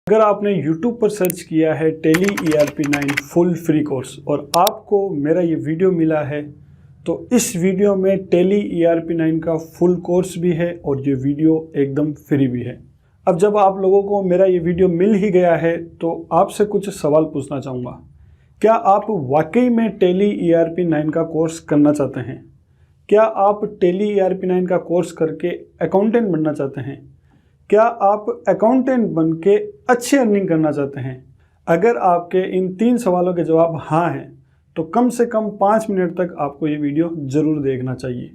अगर आपने YouTube पर सर्च किया है Tally ERP9 full free course और आपको मेरा ये वीडियो मिला है, तो इस वीडियो में Tally ERP9 का फुल कोर्स भी है और ये वीडियो एकदम फ्री भी है। अब जब आप लोगों को मेरा ये वीडियो मिल ही गया है तो आपसे कुछ सवाल पूछना चाहूँगा। क्या आप वाकई में Tally ERP9 का कोर्स करना चाहते हैं? क्या आप Tally ERP9 का कोर्स करके अकाउंटेंट बनना चाहते हैं? क्या आप अकाउंटेंट बन के अच्छी अर्निंग करना चाहते हैं? अगर आपके इन 3 सवालों के जवाब हाँ हैं तो कम से कम 5 मिनट तक आपको ये वीडियो ज़रूर देखना चाहिए।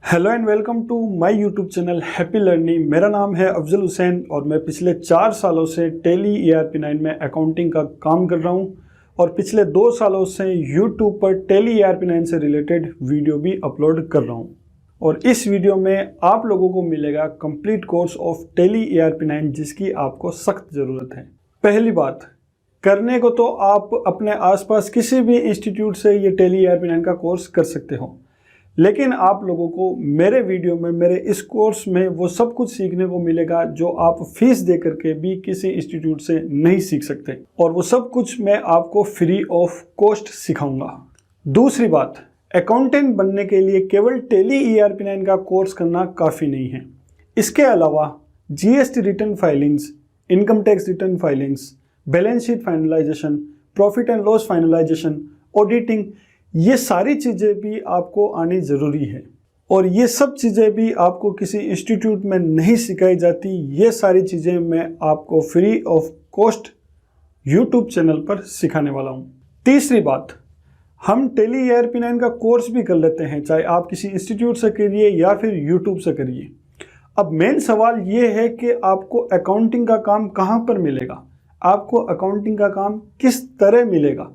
Hello and welcome to my YouTube channel happy learning. मेरा नाम है अफजल हुसैन और मैं पिछले 4 सालों से Tally ERP9 में अकाउंटिंग का काम कर रहा हूँ और पिछले 2 सालों से यूट्यूब पर Tally ERP9 से रिलेटेड वीडियो भी अपलोड कर रहा हूँ। और इस वीडियो में आप लोगों को मिलेगा complete course of Tally ERP9 जिसकी आपको सख्त ज़रूरत है। पहली बात, करने को तो आप अपने आसपास किसी भी इंस्टीट्यूट से ये Tally ERP9 का कोर्स कर सकते हो, लेकिन आप लोगों को मेरे वीडियो में, मेरे इस कोर्स में वो सब कुछ सीखने को मिलेगा जो आप फीस दे करके भी किसी इंस्टीट्यूट से नहीं सीख सकते, और वो सब कुछ मैं आपको फ्री ऑफ कॉस्ट सिखाऊंगा। दूसरी बात, अकाउंटेंट बनने के लिए केवल Tally ERP9 का कोर्स करना काफ़ी नहीं है। इसके अलावा GST return filings, income tax return filings, balance sheet finalisation, profit and loss finalisation, auditing, ये सारी चीज़ें भी आपको आनी ज़रूरी है। और ये सब चीज़ें भी आपको किसी इंस्टीट्यूट में नहीं सिखाई जाती। ये सारी चीज़ें मैं आपको free of cost YouTube channel पर सिखाने वाला हूँ। तीसरी बात, हम Tally ERP9 का कोर्स भी कर लेते हैं, चाहे आप किसी इंस्टीट्यूट से करिए या फिर यूट्यूब से करिए। अब मेन सवाल ये है कि आपको अकाउंटिंग का काम कहाँ पर मिलेगा, आपको अकाउंटिंग का काम किस तरह मिलेगा।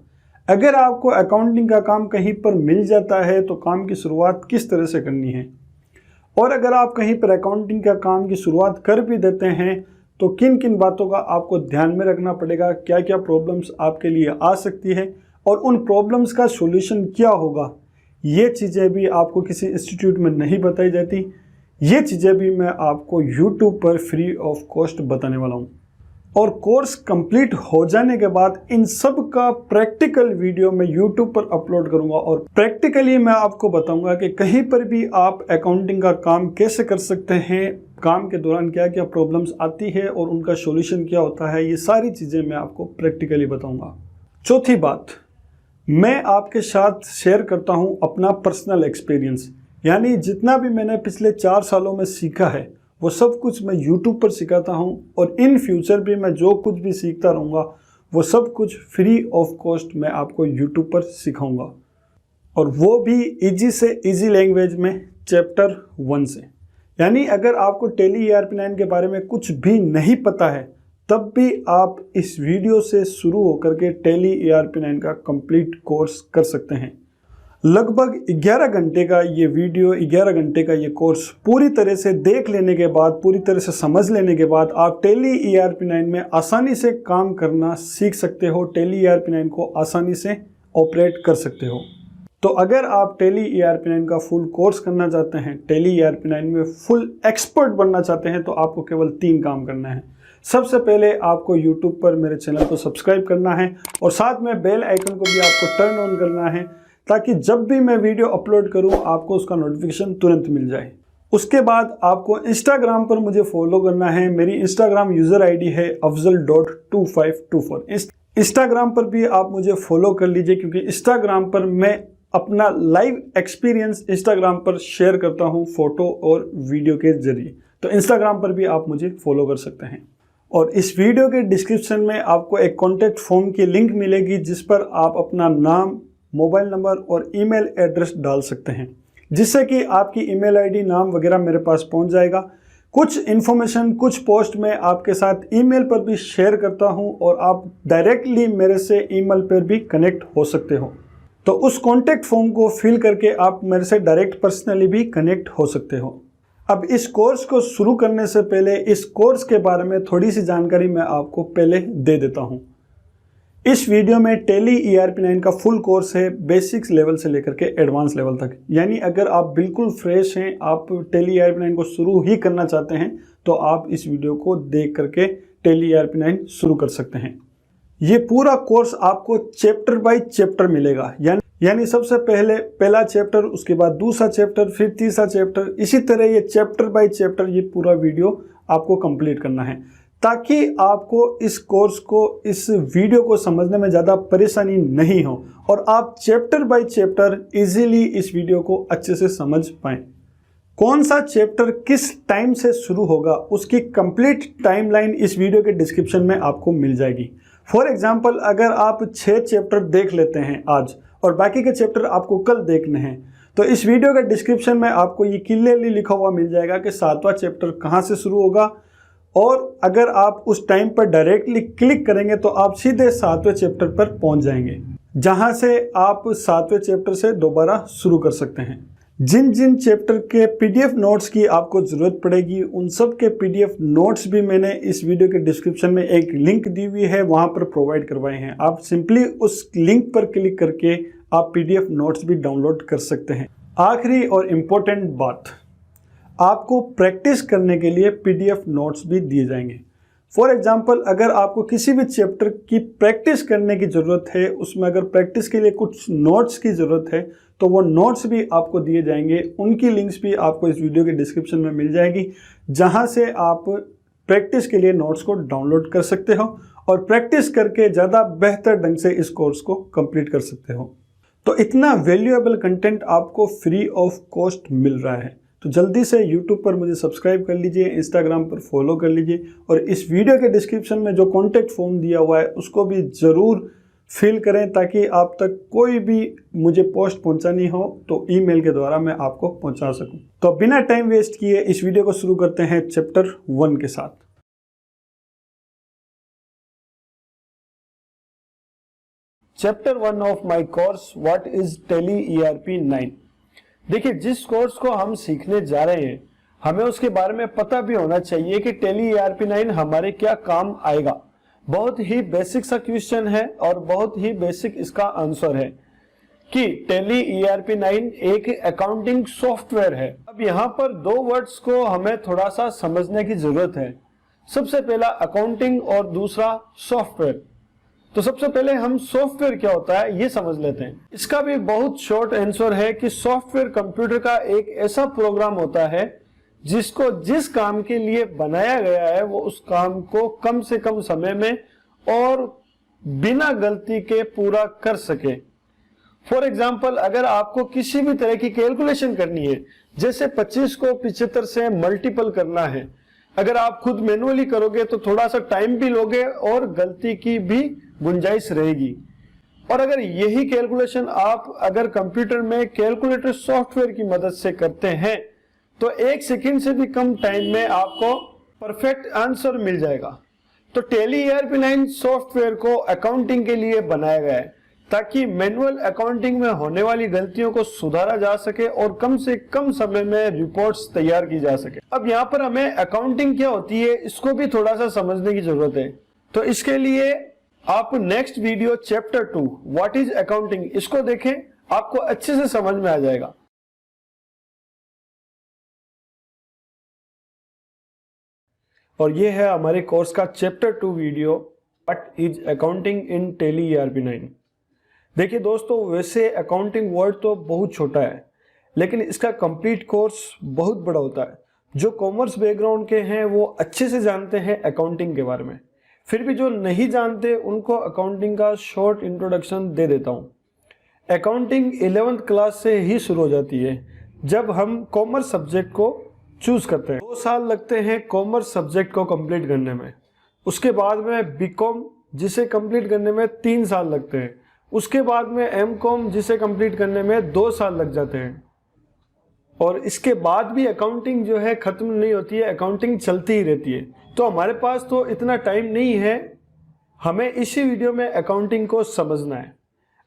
अगर आपको अकाउंटिंग का काम कहीं पर मिल जाता है तो काम की शुरुआत किस तरह से करनी है, और अगर आप कहीं पर अकाउंटिंग का काम की शुरुआत कर भी देते हैं तो किन किन बातों का आपको ध्यान में रखना पड़ेगा, क्या क्या प्रॉब्लम्स आपके लिए आ सकती है और उन प्रॉब्लम्स का सॉल्यूशन क्या होगा, ये चीज़ें भी आपको किसी इंस्टीट्यूट में नहीं बताई जाती। ये चीज़ें भी मैं आपको YouTube पर फ्री ऑफ कॉस्ट बताने वाला हूँ। और कोर्स कंप्लीट हो जाने के बाद इन सब का प्रैक्टिकल वीडियो मैं YouTube पर अपलोड करूँगा और प्रैक्टिकली मैं आपको बताऊँगा कि कहीं पर भी आप अकाउंटिंग का काम कैसे कर सकते हैं, काम के दौरान क्या क्या प्रॉब्लम्स आती है और उनका सॉल्यूशन क्या होता है। ये सारी चीज़ें मैं आपको प्रैक्टिकली बताऊँगा। चौथी बात, मैं आपके साथ शेयर करता हूं अपना पर्सनल एक्सपीरियंस, यानी जितना भी मैंने पिछले 4 सालों में सीखा है वो सब कुछ मैं YouTube पर सिखाता हूं और इन फ्यूचर भी मैं जो कुछ भी सीखता रहूँगा वो सब कुछ फ्री ऑफ कॉस्ट मैं आपको YouTube पर सिखाऊंगा, और वो भी इजी से इजी लैंग्वेज में चैप्टर 1 से। यानी अगर आपको Tally ERP9 के बारे में कुछ भी नहीं पता है तब भी आप इस वीडियो से शुरू होकर के Tally ERP9 का कंप्लीट कोर्स कर सकते हैं। लगभग 11 घंटे का ये वीडियो, 11 घंटे का ये कोर्स पूरी तरह से देख लेने के बाद, पूरी तरह से समझ लेने के बाद आप Tally ERP9 में आसानी से काम करना सीख सकते हो, Tally ERP9 को आसानी से ऑपरेट कर सकते हो। तो अगर आप Tally ERP9 का फुल कोर्स करना चाहते हैं, Tally ERP9 में फुल एक्सपर्ट बनना चाहते हैं, तो आपको केवल 3 काम करना है। सबसे पहले आपको YouTube पर मेरे चैनल को सब्सक्राइब करना है और साथ में बेल आइकन को भी आपको टर्न ऑन करना है ताकि जब भी मैं वीडियो अपलोड करूं आपको उसका नोटिफिकेशन तुरंत मिल जाए। उसके बाद आपको Instagram पर मुझे फॉलो करना है। मेरी Instagram यूज़र ID है afzal.2524। Instagram पर भी आप मुझे फॉलो कर लीजिए क्योंकि Instagram पर मैं अपना लाइव एक्सपीरियंस Instagram पर शेयर करता हूँ फ़ोटो और वीडियो के जरिए। तो Instagram पर भी आप मुझे फॉलो कर सकते हैं। और इस वीडियो के डिस्क्रिप्शन में आपको एक कॉन्टैक्ट फॉर्म की लिंक मिलेगी जिस पर आप अपना नाम, मोबाइल नंबर और ईमेल एड्रेस डाल सकते हैं, जिससे कि आपकी ईमेल आईडी, नाम वगैरह मेरे पास पहुंच जाएगा। कुछ इन्फॉर्मेशन, कुछ पोस्ट मैं आपके साथ ईमेल पर भी शेयर करता हूं और आप डायरेक्टली मेरे से ईमेल पर भी कनेक्ट हो सकते हो। तो उस कॉन्टैक्ट फॉर्म को फिल करके आप मेरे से डायरेक्ट पर्सनली भी कनेक्ट हो सकते हो। अब इस कोर्स को शुरू करने से पहले इस कोर्स के बारे में थोड़ी सी जानकारी मैं आपको पहले दे देता हूं। इस वीडियो में Tally ERP9 का फुल कोर्स है, बेसिक्स लेवल से लेकर के एडवांस लेवल तक। यानी अगर आप बिल्कुल फ्रेश हैं, आप Tally ERP9 को शुरू ही करना चाहते हैं, तो आप इस वीडियो को देख करके टैली ERP9 शुरू कर सकते हैं। ये पूरा कोर्स आपको चैप्टर बाय चैप्टर मिलेगा, यानी सबसे पहले पहला चैप्टर, उसके बाद दूसरा चैप्टर, फिर तीसरा चैप्टर, इसी तरह ये चैप्टर बाय चैप्टर ये पूरा वीडियो आपको कंप्लीट करना है, ताकि आपको इस कोर्स को, इस वीडियो को समझने में ज़्यादा परेशानी नहीं हो और आप चैप्टर बाय चैप्टर इजीली इस वीडियो को अच्छे से समझ पाएं। कौन सा चैप्टर किस टाइम से शुरू होगा उसकी कंप्लीट टाइमलाइन इस वीडियो के डिस्क्रिप्शन में आपको मिल जाएगी। फॉर एग्जाम्पल, अगर आप 6 चैप्टर देख लेते हैं आज और बाकी के चैप्टर आपको कल देखने हैं, तो इस वीडियो के डिस्क्रिप्शन में आपको ये क्लियरली लिखा हुआ मिल जाएगा कि 7वां चैप्टर कहाँ से शुरू होगा, और अगर आप उस टाइम पर डायरेक्टली क्लिक करेंगे तो आप सीधे 7वें चैप्टर पर पहुंच जाएंगे, जहां से आप 7वें चैप्टर से दोबारा शुरू कर सकते हैं। जिन जिन चैप्टर के PDF नोट्स की आपको ज़रूरत पड़ेगी, उन सब के PDF नोट्स भी मैंने इस वीडियो के डिस्क्रिप्शन में एक लिंक दी हुई है, वहां पर प्रोवाइड करवाए हैं। आप सिंपली उस लिंक पर क्लिक करके आप PDF नोट्स भी डाउनलोड कर सकते हैं। आखिरी और इम्पोर्टेंट बात, आपको प्रैक्टिस करने के लिए PDF नोट्स भी दिए जाएंगे। फॉर एग्जाम्पल, अगर आपको किसी भी चैप्टर की प्रैक्टिस करने की ज़रूरत है, उसमें अगर प्रैक्टिस के लिए कुछ नोट्स की ज़रूरत है, तो वो नोट्स भी आपको दिए जाएंगे। उनकी लिंक्स भी आपको इस वीडियो के डिस्क्रिप्शन में मिल जाएगी, जहां से आप प्रैक्टिस के लिए नोट्स को डाउनलोड कर सकते हो और प्रैक्टिस करके ज़्यादा बेहतर ढंग से इस कोर्स को कंप्लीट कर सकते हो। तो इतना वैल्यूएबल कंटेंट आपको फ्री ऑफ कॉस्ट मिल रहा है, तो जल्दी से YouTube पर मुझे सब्सक्राइब कर लीजिए, इंस्टाग्राम पर फॉलो कर लीजिए, और इस वीडियो के डिस्क्रिप्शन में जो कॉन्टैक्ट फॉर्म दिया हुआ है उसको भी ज़रूर फिल करें, ताकि आप तक कोई भी मुझे पोस्ट पहुंचानी हो तो ईमेल के द्वारा मैं आपको पहुंचा सकूं। तो बिना टाइम वेस्ट किए इस वीडियो को शुरू करते हैं चैप्टर 1 के साथ। Chapter 1 of my course, what is tally ERP9। देखिए, जिस कोर्स को हम सीखने जा रहे हैं, हमें उसके बारे में पता भी होना चाहिए कि टैली ERP9 हमारे क्या काम आएगा। बहुत ही बेसिक सा क्वेश्चन है और बहुत ही बेसिक इसका आंसर है कि टैली ERP9 एक अकाउंटिंग सॉफ्टवेयर है। अब यहाँ पर 2 वर्ड्स को हमें थोड़ा सा समझने की जरूरत है। सबसे पहला अकाउंटिंग और दूसरा सॉफ्टवेयर। तो सबसे पहले हम सॉफ्टवेयर क्या होता है ये समझ लेते हैं। इसका भी बहुत शॉर्ट आंसर है कि सॉफ्टवेयर कंप्यूटर का एक ऐसा प्रोग्राम होता है जिसको जिस काम के लिए बनाया गया है वो उस काम को कम से कम समय में और बिना गलती के पूरा कर सके। फॉर एग्जाम्पल, अगर आपको किसी भी तरह की कैलकुलेशन करनी है, जैसे 25 को 75 से मल्टीपल करना है, अगर आप खुद मैनुअली करोगे तो थोड़ा सा टाइम भी लोगे और गलती की भी गुंजाइश रहेगी। और अगर यही कैलकुलेशन आप अगर कंप्यूटर में कैलकुलेटर सॉफ्टवेयर की मदद से करते हैं तो 1 सेकंड से भी कम टाइम में आपको परफेक्ट आंसर मिल जाएगा। तो टैली ERP9 सॉफ्टवेयर को अकाउंटिंग के लिए बनाया गया है, ताकि मैनुअल अकाउंटिंग में होने वाली गलतियों को सुधारा जा सके और कम से कम समय में रिपोर्ट्स तैयार की जा सके। अब यहाँ पर हमें अकाउंटिंग क्या होती है इसको भी थोड़ा सा समझने की जरूरत है। तो इसके लिए आप next video chapter 2 what is accounting इसको देखें, आपको अच्छे से समझ में आ जाएगा। और ये है हमारे कोर्स का chapter 2 video, what is accounting in tally ERP9। देखिए दोस्तों, वैसे अकाउंटिंग वर्ड तो बहुत छोटा है, लेकिन इसका कंप्लीट कोर्स बहुत बड़ा होता है। जो कॉमर्स बैकग्राउंड के हैं वो अच्छे से जानते हैं अकाउंटिंग के बारे में, फिर भी जो नहीं जानते उनको अकाउंटिंग का शॉर्ट इंट्रोडक्शन दे देता हूँ। अकाउंटिंग 11th क्लास से ही शुरू हो जाती है, जब हम कॉमर्स सब्जेक्ट को चूज करते हैं। 2 साल लगते हैं कॉमर्स सब्जेक्ट को कंप्लीट करने में। उसके बाद में बीकॉम, जिसे कंप्लीट करने में 3 साल लगते हैं। उसके बाद में एमकॉम, जिसे कंप्लीट करने में 2 साल लग जाते हैं। और इसके बाद भी अकाउंटिंग जो है खत्म नहीं होती है, अकाउंटिंग चलती ही रहती है। तो हमारे पास तो इतना टाइम नहीं है, हमें इसी वीडियो में अकाउंटिंग को समझना है।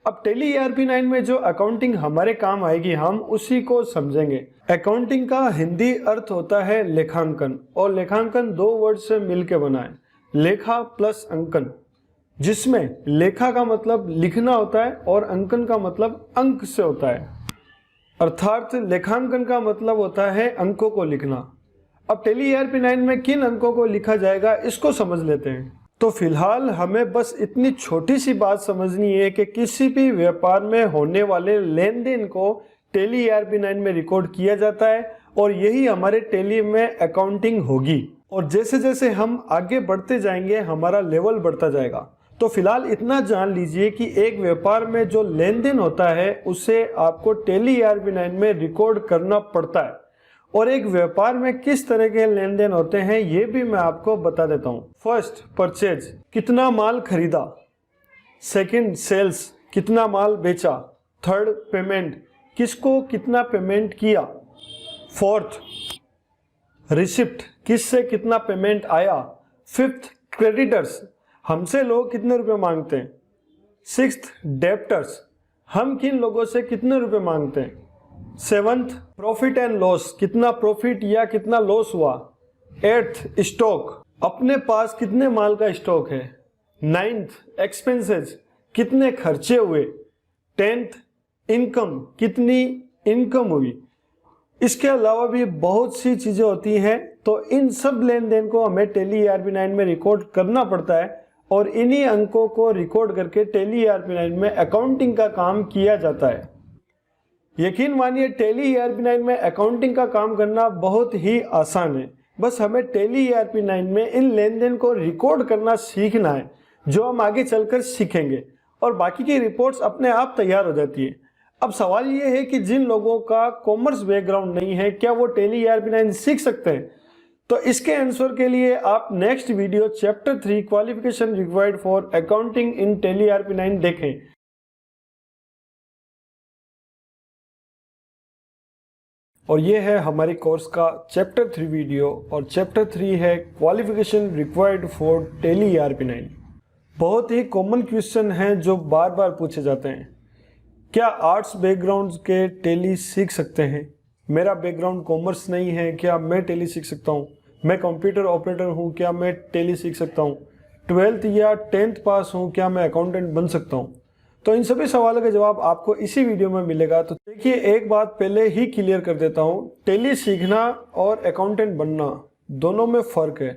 अब टैली ERP9 में जो अकाउंटिंग हमारे काम आएगी हम उसी को समझेंगे। अकाउंटिंग का हिंदी अर्थ होता है लेखांकन, और लेखांकन 2 वर्ड से मिलकर बना है, लेखा प्लस अंकन, जिसमें लेखा का मतलब लिखना होता है और अंकन का मतलब अंक से होता है। अर्थात लेखांकन का मतलब होता है अंकों को लिखना। अब टेली ERP 9 में किन अंकों को लिखा जाएगा इसको समझ लेते हैं। तो फिलहाल हमें बस इतनी छोटी सी बात समझनी है कि किसी भी व्यापार में होने वाले लेन देन को टेली ERP 9 में रिकॉर्ड किया जाता है और यही हमारे टेली में अकाउंटिंग होगी। और जैसे जैसे हम आगे बढ़ते जाएंगे हमारा लेवल बढ़ता जाएगा। तो फिलहाल इतना जान लीजिए कि एक व्यापार में जो लेन देन होता है उसे आपको टेली ERP 9 में रिकॉर्ड करना पड़ता है और एक व्यापार में किस तरह के लेन देन होते हैं ये भी मैं आपको बता देता हूँ। फर्स्ट, परचेज, कितना माल खरीदा। सेकंड, सेल्स, कितना माल बेचा। थर्ड, पेमेंट, किसको कितना पेमेंट किया। फोर्थ, रिसिप्ट, किससे कितना पेमेंट आया। फिफ्थ, क्रेडिटर्स, हमसे लोग कितने रुपए मांगते हैं। सिक्स्थ, डेब्टर्स, हम किन लोगों से कितने रुपए मांगते हैं। सेवंथ, प्रॉफिट एंड लॉस, कितना प्रॉफिट या कितना लॉस हुआ। एट्थ, स्टॉक, अपने पास कितने माल का स्टॉक है। नाइन्थ, एक्सपेंसेस, कितने खर्चे हुए। टेंथ, इनकम, कितनी इनकम हुई। इसके अलावा भी बहुत सी चीजें होती हैं, तो इन सब लेन देन को हमें टेली ERP 9 में रिकॉर्ड करना पड़ता है और इन्हीं अंकों को रिकॉर्ड करके टेली ERP 9 में अकाउंटिंग का काम किया जाता है। यकीन मानिए टेली ERP 9 में अकाउंटिंग का काम करना बहुत ही आसान है। बस हमें टेली ERP 9 में इन लेन देन को रिकॉर्ड करना सीखना है, जो हम आगे चलकर सीखेंगे और बाकी की रिपोर्ट्स अपने आप तैयार हो जाती है। अब सवाल ये है कि जिन लोगों का कॉमर्स बैकग्राउंड नहीं है क्या वो टेली ERP 9 सीख सकते हैं। तो इसके आंसर के लिए आप next video chapter 3 qualification required for accounting in Tally ERP 9 देखें। और ये है हमारे कोर्स का चैप्टर 3 वीडियो और चैप्टर 3 है qualification required for Tally ERP 9। बहुत ही कॉमन क्वेश्चन हैं जो बार बार पूछे जाते हैं। क्या आर्ट्स बैकग्राउंड के टेली सीख सकते हैं। मेरा बैकग्राउंड कॉमर्स नहीं है, क्या मैं टेली सीख सकता हूँ। मैं कंप्यूटर ऑपरेटर हूँ, क्या मैं टेली सीख सकता हूँ। 12th या 10th पास हूँ, क्या मैं अकाउंटेंट बन सकता हूँ। तो इन सभी सवालों का जवाब आपको इसी वीडियो में मिलेगा। तो देखिए एक बात पहले ही क्लियर कर देता हूँ, टेली सीखना और अकाउंटेंट बनना दोनों में फ़र्क है।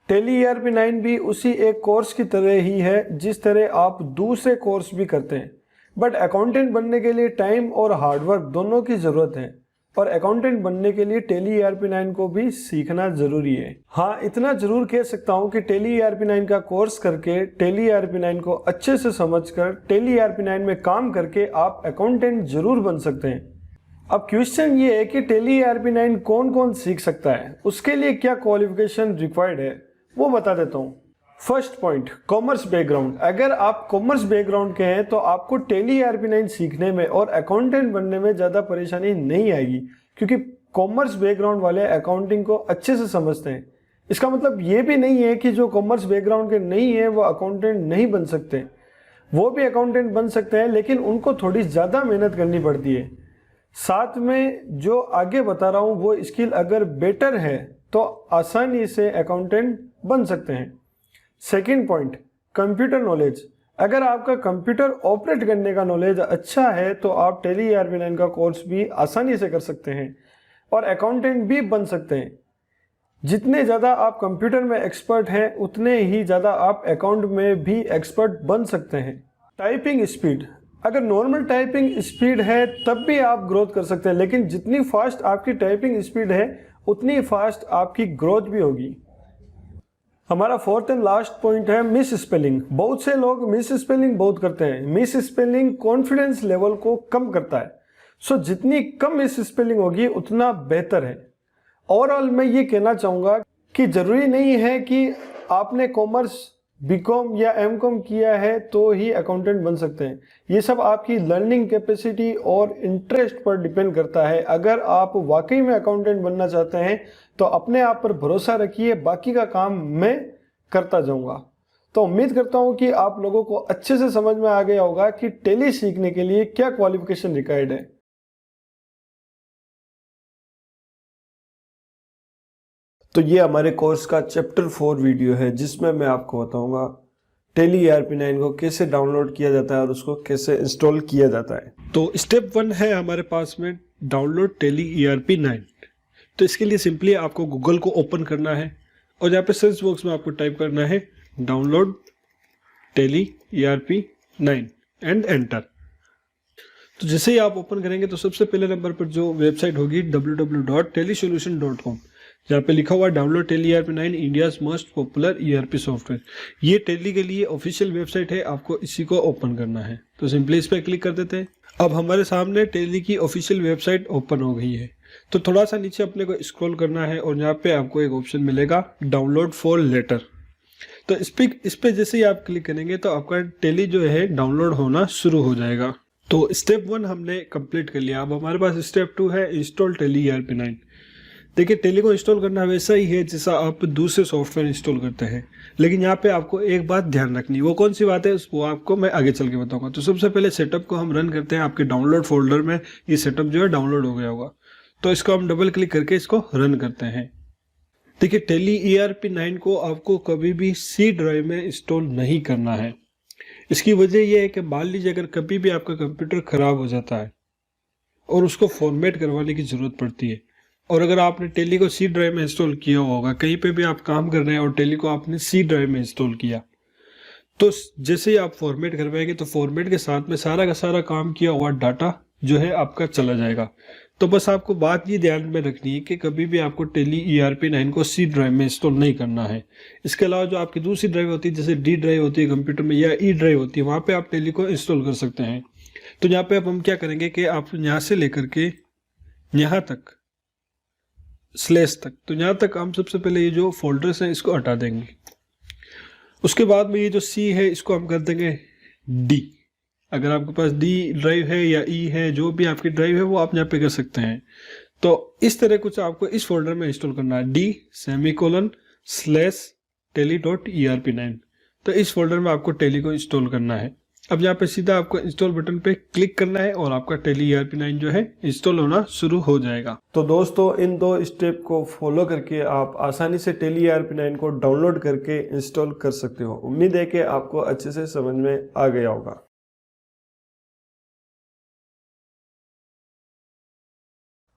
टेली ERP 9 भी उसी एक कोर्स की तरह ही है जिस तरह आप दूसरे कोर्स भी करते हैं, बट अकाउंटेंट बनने के लिए टाइम और हार्डवर्क दोनों की ज़रूरत है और अकाउंटेंट बनने के लिए टेली ERP 9 को भी सीखना ज़रूरी है। हाँ, इतना ज़रूर कह सकता हूँ कि टेली ERP 9 का कोर्स करके टेली ERP 9 को अच्छे से समझकर टेली ERP 9 में काम करके आप अकाउंटेंट ज़रूर बन सकते हैं। अब क्वेश्चन ये है कि टेली ERP 9 कौन कौन सीख सकता है, उसके लिए क्या क्वालिफिकेशन रिक्वायर्ड है वो बता देता हूँ। First point, commerce background. अगर आप कॉमर्स बैकग्राउंड के हैं तो आपको टेली ERP 9 सीखने में और अकाउंटेंट बनने में ज़्यादा परेशानी नहीं आएगी, क्योंकि कॉमर्स बैकग्राउंड वाले अकाउंटिंग को अच्छे से समझते हैं। इसका मतलब ये भी नहीं है कि जो कॉमर्स बैकग्राउंड के नहीं है वो अकाउंटेंट नहीं बन सकते। वो भी अकाउंटेंट बन सकते हैं, लेकिन उनको थोड़ी ज़्यादा मेहनत करनी पड़ती है। साथ में जो आगे बता रहा हूँ वो स्किल अगर बेटर है तो आसानी से अकाउंटेंट बन सकते हैं। Second point, computer knowledge. अगर आपका कंप्यूटर ऑपरेट करने का नॉलेज अच्छा है तो आप टेली ERP 9 का कोर्स भी आसानी से कर सकते हैं और अकाउंटेंट भी बन सकते हैं। जितने ज़्यादा आप कंप्यूटर में एक्सपर्ट हैं उतने ही ज़्यादा आप अकाउंट में भी एक्सपर्ट बन सकते हैं। टाइपिंग स्पीड, अगर नॉर्मल टाइपिंग स्पीड है तब भी आप ग्रोथ कर सकते हैं, लेकिन जितनी फास्ट आपकी टाइपिंग स्पीड है उतनी फास्ट आपकी ग्रोथ भी होगी। हमारा फोर्थ एंड लास्ट पॉइंट है मिस स्पेलिंग। बहुत से लोग मिस स्पेलिंग बहुत करते हैं। मिस स्पेलिंग कॉन्फिडेंस लेवल को कम करता है, सो जितनी कम मिस स्पेलिंग होगी उतना बेहतर है। ओवरऑल मैं ये कहना चाहूँगा कि ज़रूरी नहीं है कि आपने कॉमर्स BCom या MCom किया है तो ही अकाउंटेंट बन सकते हैं। ये सब आपकी लर्निंग कैपेसिटी और इंटरेस्ट पर डिपेंड करता है। अगर आप वाकई में अकाउंटेंट बनना चाहते हैं तो अपने आप पर भरोसा रखिए, बाकी का काम मैं करता जाऊंगा। तो उम्मीद करता हूं कि आप लोगों को अच्छे से समझ में आ गया होगा कि टेली सीखने के लिए क्या क्वालिफिकेशन रिक्वायर्ड है। तो ये हमारे कोर्स का चैप्टर 4 वीडियो है जिसमें मैं आपको बताऊंगा टेली ERP 9 को कैसे डाउनलोड किया जाता है और उसको कैसे इंस्टॉल किया जाता है। तो स्टेप 1 है हमारे पास में डाउनलोड टेली ERP 9। तो इसके लिए सिंपली आपको गूगल को ओपन करना है और यहाँ पे सर्च बॉक्स में आपको टाइप करना है download Tally ERP9 and enter. तो जैसे ही आप ओपन करेंगे तो सबसे पहले नंबर पर जो वेबसाइट होगी www.telisolution.com, जहाँ पे लिखा हुआ download Tally ERP9 India's most popular ERP software. ये टेली के लिए ऑफिशियल वेबसाइट है, आपको इसी को ओपन करना है। तो सिंपली इस पर क्लिक कर देते हैं। अब हमारे सामने टेली की ऑफिशियल वेबसाइट ओपन हो गई है। तो थोड़ा सा नीचे अपने को स्क्रॉल करना है और यहाँ पे आपको एक ऑप्शन मिलेगा डाउनलोड फॉर लेटर। तो इस पे जैसे ही आप क्लिक करेंगे तो आपका टेली जो है डाउनलोड होना शुरू हो जाएगा। तो स्टेप 1 हमने कंप्लीट कर लिया। अब हमारे पास स्टेप 2 है इंस्टॉल टेली ERP9। देखिए टेली को इंस्टॉल करना वैसा ही है जैसा आप दूसरे सॉफ्टवेयर इंस्टॉल करते हैं, लेकिन यहाँ पे आपको एक बात ध्यान रखनी है। वो कौन सी बात है वो आपको मैं आगे चल के बताऊंगा। तो सबसे पहले सेटअप को हम रन करते हैं। आपके डाउनलोड फोल्डर में ये सेटअप जो है डाउनलोड हो गया होगा, तो इसको हम डबल क्लिक करके इसको रन करते हैं। देखिए टेली ERP9 को आपको कभी भी C ड्राइव में इंस्टॉल नहीं करना है। इसकी वजह यह है कि मान लीजिए अगर कभी भी आपका कंप्यूटर खराब हो जाता है और उसको फॉर्मेट करवाने की ज़रूरत पड़ती है, और अगर आपने टेली को C ड्राइव में इंस्टॉल किया होगा, कहीं पे भी आप काम कर रहे हैं और टेली को आपने C ड्राइव में इंस्टॉल किया, तो जैसे ही आप फॉर्मेट करवाएंगे तो फॉर्मेट के साथ में सारा का सारा काम किया हुआ डाटा जो है आपका चला जाएगा। तो बस आपको बात ये ध्यान में रखनी है कि कभी भी आपको टेली ERP9 को C ड्राइव में इंस्टॉल नहीं करना है। इसके अलावा जो आपकी दूसरी ड्राइव होती है, जैसे D ड्राइव होती है कंप्यूटर में या E ड्राइव होती है, वहाँ पे आप टेली को इंस्टॉल कर सकते हैं। तो यहाँ पे अब हम क्या करेंगे कि आप यहाँ से लेकर के यहाँ तक स्लैश तक, तो यहाँ तक हम सबसे पहले ये जो फोल्डर्स हैं इसको हटा देंगे। उसके बाद में ये जो C है इसको हम कर देंगे D। अगर आपके पास D ड्राइव है या E है, जो भी आपकी ड्राइव है वो आप यहाँ पे कर सकते हैं। तो इस तरह कुछ आपको इस फोल्डर में इंस्टॉल करना है, D:/teli.erp9। तो इस फोल्डर में आपको टेली को इंस्टॉल करना है। अब यहाँ पे सीधा आपको इंस्टॉल बटन पे क्लिक करना है और आपका टेली ERP9 जो है इंस्टॉल होना शुरू हो जाएगा। तो दोस्तों इन 2 स्टेप को फॉलो करके आप आसानी से टेली ERP9 को डाउनलोड करके इंस्टॉल कर सकते हो। उम्मीद है कि आपको अच्छे से समझ में आ गया होगा।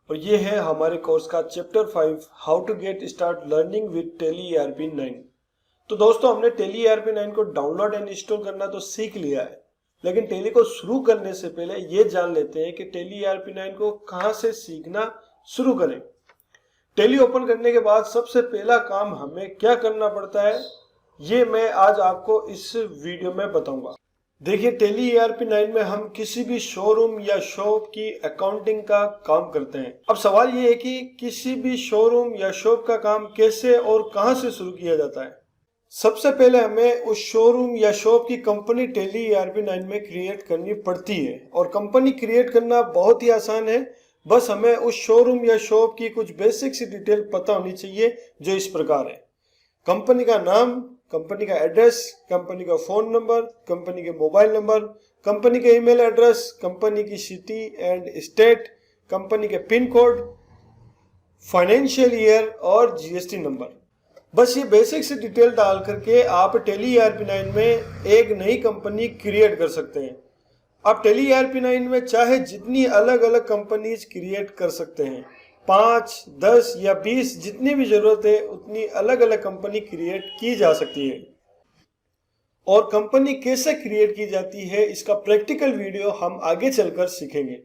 और ये है हमारे कोर्स का chapter 5 how to get start learning with Tally ERP9। तो दोस्तों हमने टेली ERP9 को डाउनलोड एंड इंस्टॉल करना तो सीख लिया है, लेकिन टेली को शुरू करने से पहले ये जान लेते हैं कि टेली ERP9 को कहां से सीखना शुरू करें। टेली ओपन करने के बाद सबसे पहला काम हमें क्या करना पड़ता है, ये मैं आज आपको इस वीडियो में बताऊंगा। देखिए टेली ERP9 में हम किसी भी शोरूम या शॉप की अकाउंटिंग का काम करते हैं। अब सवाल ये है कि किसी भी शोरूम या शॉप का काम कैसे और कहां से शुरू किया जाता है। सबसे पहले हमें उस शोरूम या शॉप की कंपनी टेली ERP9 में क्रिएट करनी पड़ती है, और कंपनी क्रिएट करना बहुत ही आसान है। बस हमें उस शोरूम या शॉप की कुछ बेसिक सी डिटेल पता होनी चाहिए, जो इस प्रकार है: कंपनी का नाम, कंपनी का एड्रेस, कंपनी का फोन नंबर, कंपनी के मोबाइल नंबर, कंपनी का ईमेल एड्रेस, कंपनी की सिटी एंड स्टेट, कंपनी के पिन कोड, फाइनेंशियल ईयर और GST नंबर। बस ये बेसिक से डिटेल डाल करके आप टेली ERP9 में एक नई कंपनी क्रिएट कर सकते हैं। आप टेली ERP9 में चाहे जितनी अलग अलग कंपनीज क्रिएट कर सकते हैं, 5, 10 या 20, जितनी भी जरूरत है उतनी अलग अलग कंपनी क्रिएट की जा सकती है। और कंपनी कैसे क्रिएट की जाती है इसका प्रैक्टिकल वीडियो हम आगे चलकर सीखेंगे।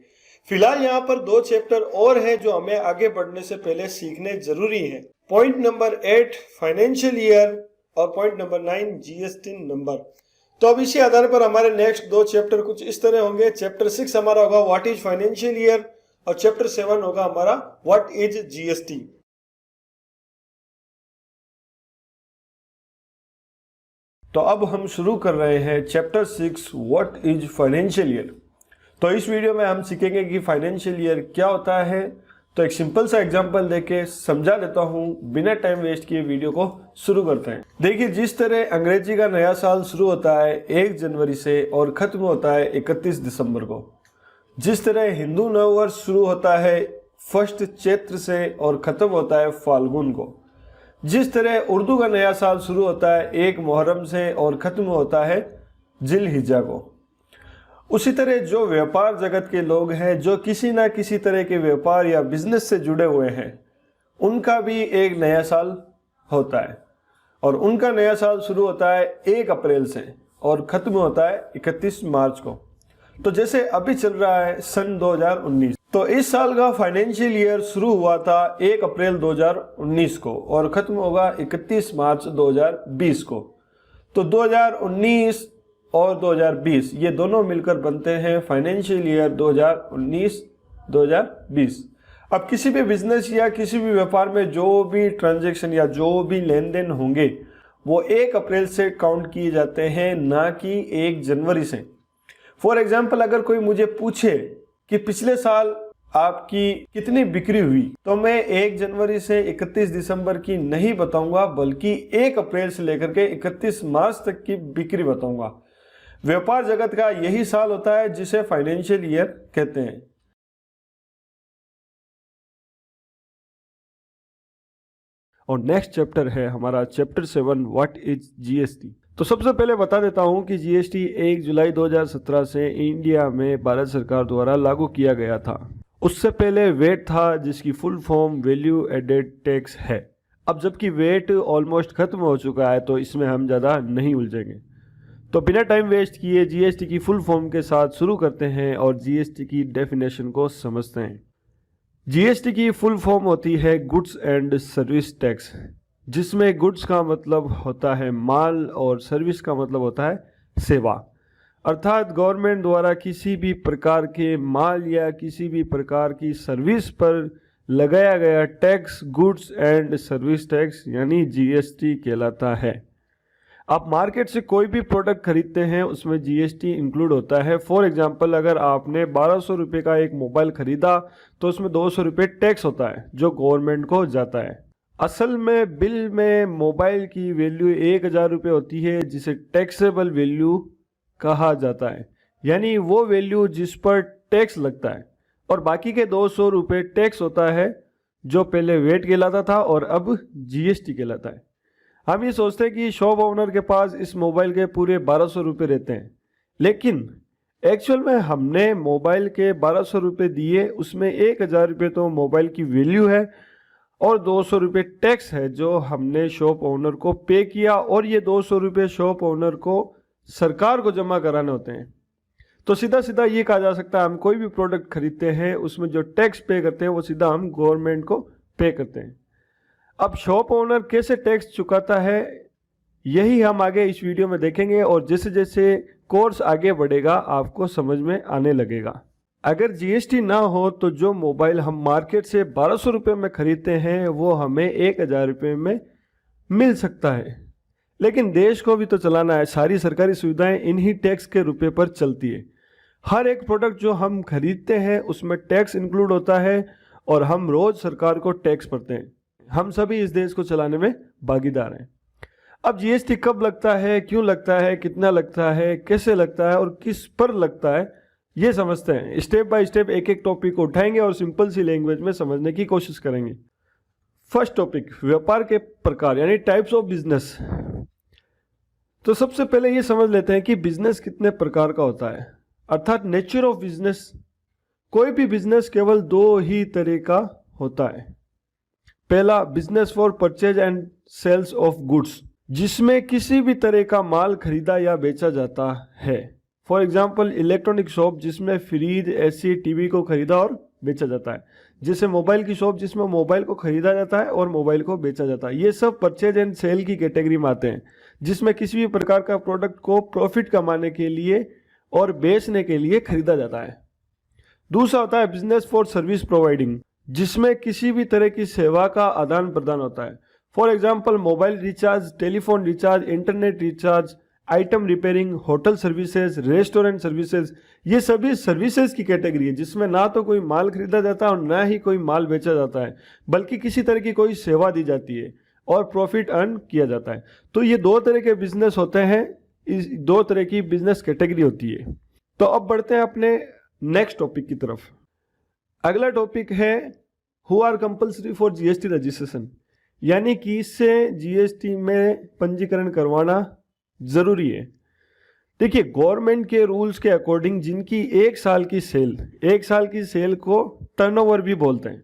फिलहाल यहाँ पर 2 चैप्टर और हैं जो हमें आगे बढ़ने से पहले सीखने जरूरी हैं। पॉइंट नंबर 8 फाइनेंशियल ईयर और पॉइंट नंबर 9 GST नंबर। तो अब इसी आधार पर हमारे नेक्स्ट 2 चैप्टर कुछ इस तरह होंगे। चैप्टर 6 हमारा होगा व्हाट इज फाइनेंशियल ईयर और चैप्टर 7 होगा हमारा व्हाट इज GST। तो अब हम शुरू कर रहे हैं chapter 6 what is financial year. तो इस वीडियो में हम सीखेंगे कि फाइनेंशियल ईयर क्या होता है। तो एक सिंपल सा एग्जांपल देके समझा देता हूं, बिना टाइम वेस्ट किए वीडियो को शुरू करते हैं। देखिए जिस तरह अंग्रेजी का नया साल शुरू होता है 1 जनवरी से और खत्म होता है 31 दिसंबर को, जिस तरह हिंदू नववर्ष शुरू होता है 1 चैत्र से और खत्म होता है फाल्गुन को, जिस तरह उर्दू का नया साल शुरू होता है 1 मुहर्रम से और खत्म होता है जिलहिज्जा को, उसी तरह जो व्यापार जगत के लोग हैं जो किसी ना किसी तरह के व्यापार या बिजनेस से जुड़े हुए हैं उनका भी एक नया साल होता है और उनका नया साल शुरू होता है 1 अप्रैल से और ख़त्म होता है 31 मार्च को। तो जैसे अभी चल रहा है सन 2019, तो इस साल का फाइनेंशियल ईयर शुरू हुआ था 1 अप्रैल 2019 को और ख़त्म होगा 31 मार्च 2020 को। तो 2019 और 2020 ये दोनों मिलकर बनते हैं फाइनेंशियल ईयर 2019-2020। अब किसी भी बिजनेस या किसी भी व्यापार में जो भी ट्रांजैक्शन या जो भी लेन देन होंगे वो 1 अप्रैल से काउंट किए जाते हैं, ना कि 1 जनवरी से। फॉर एग्जाम्पल, अगर कोई मुझे पूछे कि पिछले साल आपकी कितनी बिक्री हुई, तो मैं 1 जनवरी से 31 दिसंबर की नहीं बताऊंगा, बल्कि 1 अप्रैल से लेकर के 31 मार्च तक की बिक्री बताऊंगा। व्यापार जगत का यही साल होता है जिसे फाइनेंशियल ईयर कहते हैं। और नेक्स्ट चैप्टर है हमारा चैप्टर 7, व्हाट इज जीएसटी। तो सबसे पहले बता देता हूं कि जीएसटी 1 जुलाई 2017 से इंडिया में भारत सरकार द्वारा लागू किया गया था। उससे पहले वेट था, जिसकी full form value added tax है। अब जबकि वेट ऑलमोस्ट खत्म हो चुका है तो इसमें हम ज़्यादा नहीं उलझेंगे। तो बिना टाइम वेस्ट किए जीएसटी की फुल फॉर्म के साथ शुरू करते हैं और जीएसटी की डेफिनेशन को समझते हैं। जीएसटी की फुल फॉर्म होती है गुड्स एंड सर्विस टैक्स, जिसमें गुड्स का मतलब होता है माल और सर्विस का मतलब होता है सेवा। अर्थात गवर्नमेंट द्वारा किसी भी प्रकार के माल या किसी भी प्रकार की सर्विस पर लगाया गया tax goods and service tax यानी जीएसटी कहलाता है। आप मार्केट से कोई भी प्रोडक्ट खरीदते हैं उसमें जीएसटी इंक्लूड होता है। फॉर एग्जांपल, अगर आपने 1200 रुपये का एक मोबाइल खरीदा तो उसमें 200 रुपये टैक्स होता है जो गवर्नमेंट को जाता है। असल में बिल में मोबाइल की वैल्यू 1000 रुपये होती है, जिसे टैक्सेबल वैल्यू कहा जाता है, यानी वो वैल्यू जिस पर टैक्स लगता है। और बाकी के 200 रुपये टैक्स होता है जो पहले वेट कहलाता था और अब जीएसटी कहलाता है। हम ये सोचते हैं कि शॉप ओनर के पास इस मोबाइल के पूरे 1200 रुपये रहते हैं, लेकिन एक्चुअल में हमने मोबाइल के 1200 रुपये दिए, उसमें 1000 रुपये तो मोबाइल की वैल्यू है और 200 रुपये टैक्स है जो हमने शॉप ओनर को पे किया, और ये 200 रुपये शॉप ओनर को सरकार को जमा कराने होते हैं। तो सीधा सीधा ये कहा जा सकता है हम कोई भी प्रोडक्ट खरीदते हैं उसमें जो टैक्स पे करते हैं वो सीधा हम गवर्नमेंट को पे करते हैं। अब शॉप ओनर कैसे टैक्स चुकाता है यही हम आगे इस वीडियो में देखेंगे, और जैसे जैसे कोर्स आगे बढ़ेगा आपको समझ में आने लगेगा। अगर जीएसटी ना हो तो जो मोबाइल हम मार्केट से 1200 रुपये में खरीदते हैं वो हमें 1000 रुपये में मिल सकता है। लेकिन देश को भी तो चलाना है, सारी सरकारी सुविधाएं इन्हीं टैक्स के रुपये पर चलती है। हर एक प्रोडक्ट जो हम खरीदते हैं उसमें टैक्स इंक्लूड होता है और हम रोज सरकार को टैक्स भरते हैं। हम सभी इस देश को चलाने में भागीदार हैं। अब जीएसटी कब लगता है, क्यों लगता है, कितना लगता है, कैसे लगता है और किस पर लगता है, ये समझते हैं। स्टेप बाय स्टेप एक एक टॉपिक को उठाएंगे और सिंपल सी लैंग्वेज में समझने की कोशिश करेंगे। फर्स्ट टॉपिक, व्यापार के प्रकार यानी टाइप्स ऑफ बिजनेस। तो सबसे पहले ये समझ लेते हैं कि बिजनेस कितने प्रकार का होता है, अर्थात नेचर ऑफ बिजनेस। कोई भी बिजनेस केवल 2 ही तरह का होता है। पहला, business for purchase and sales of goods, जिसमें किसी भी तरह का माल खरीदा या बेचा जाता है। फॉर एग्जाम्पल, इलेक्ट्रॉनिक शॉप जिसमें फ्रिज, एसी, टीवी को खरीदा और बेचा जाता है। जैसे मोबाइल की शॉप जिसमें मोबाइल को खरीदा जाता है और मोबाइल को बेचा जाता है। ये सब परचेज एंड सेल की कैटेगरी में आते हैं, जिसमें किसी भी प्रकार का प्रोडक्ट को प्रॉफिट कमाने के लिए और बेचने के लिए खरीदा जाता है। दूसरा होता है बिजनेस फॉर सर्विस प्रोवाइडिंग, जिसमें किसी भी तरह की सेवा का आदान प्रदान होता है। For example, mobile recharge, telephone recharge, internet recharge, item repairing, hotel services, restaurant services, ये सभी सर्विसेज की कैटेगरी है, जिसमें ना तो कोई माल खरीदा जाता है और ना ही कोई माल बेचा जाता है, बल्कि किसी तरह की कोई सेवा दी जाती है और प्रॉफिट अर्न किया जाता है। तो ये 2 तरह के बिजनेस होते हैं, इस 2 तरह की बिजनेस कैटेगरी होती है। तो अब बढ़ते हैं अपने नेक्स्ट टॉपिक की तरफ। अगला टॉपिक है who are compulsory for GST registration, यानी कि इससे जीएसटी में पंजीकरण करवाना जरूरी है। देखिए, गवर्नमेंट के रूल्स के अकॉर्डिंग जिनकी 1 साल की सेल को टर्नओवर भी बोलते हैं,